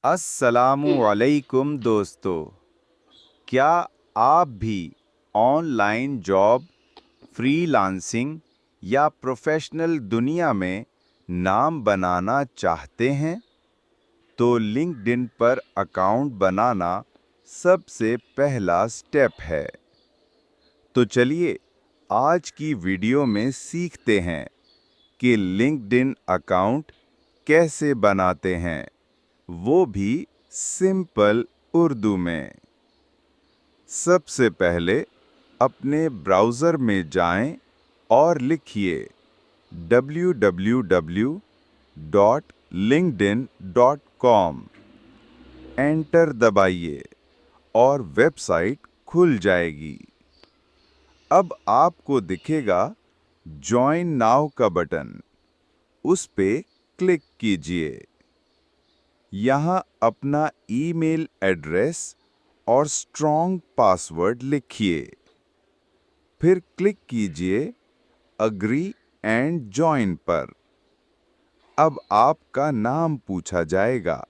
अस्सलामु अलैकुम दोस्तों। क्या आप भी ऑनलाइन जॉब, फ्रीलांसिंग या प्रोफेशनल दुनिया में नाम बनाना चाहते हैं? तो लिंक्डइन पर अकाउंट बनाना सबसे पहला स्टेप है। तो चलिए आज की वीडियो में सीखते हैं कि लिंक्डइन अकाउंट कैसे बनाते हैं, वो भी सिंपल उर्दू में। सबसे पहले अपने ब्राउज़र में जाएं और लिखिए www.linkedin.com। एंटर दबाइए और वेबसाइट खुल जाएगी। अब आपको दिखेगा जॉइन नाउ का बटन, उस पे क्लिक कीजिए। यहाँ अपना ईमेल एड्रेस और स्ट्रॉन्ग पासवर्ड लिखिए। फिर क्लिक कीजिए अग्री एंड जॉइन पर। अब आपका नाम पूछा जाएगा।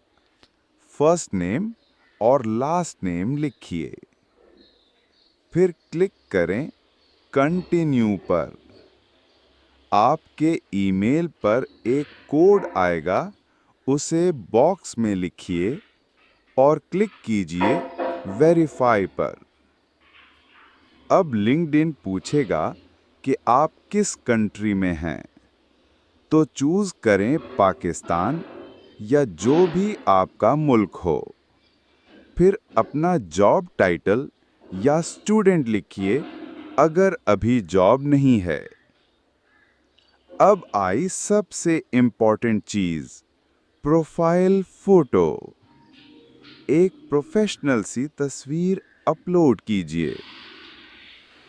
फर्स्ट नेम और लास्ट नेम लिखिए। फिर क्लिक करें कंटिन्यू पर। आपके ईमेल पर एक कोड आएगा, उसे बॉक्स में लिखिए और क्लिक कीजिए वेरीफाई पर। अब लिंक्डइन पूछेगा कि आप किस कंट्री में हैं, तो चूज करें पाकिस्तान या जो भी आपका मुल्क हो। फिर अपना जॉब टाइटल या स्टूडेंट लिखिए अगर अभी जॉब नहीं है। अब आई सबसे इम्पॉर्टेंट चीज, प्रोफाइल फोटो। एक प्रोफेशनल सी तस्वीर अपलोड कीजिए।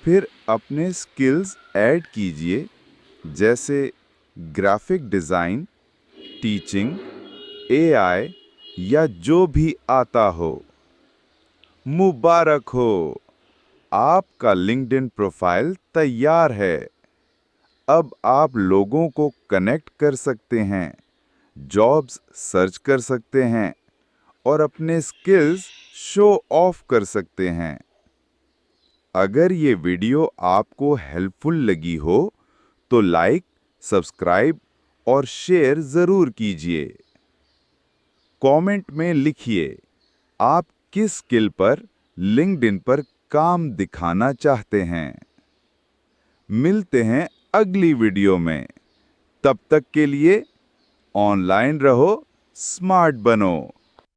फिर अपने स्किल्स ऐड कीजिए, जैसे ग्राफिक डिज़ाइन, टीचिंग, एआई या जो भी आता हो। मुबारक हो, आपका लिंक्डइन प्रोफाइल तैयार है। अब आप लोगों को कनेक्ट कर सकते हैं, जॉब्स सर्च कर सकते हैं और अपने स्किल्स शो ऑफ कर सकते हैं। अगर ये वीडियो आपको हेल्पफुल लगी हो तो लाइक, सब्सक्राइब और शेयर ज़रूर कीजिए। कमेंट में लिखिए आप किस स्किल पर लिंक्डइन पर काम दिखाना चाहते हैं। मिलते हैं अगली वीडियो में। तब तक के लिए ऑनलाइन रहो, स्मार्ट बनो।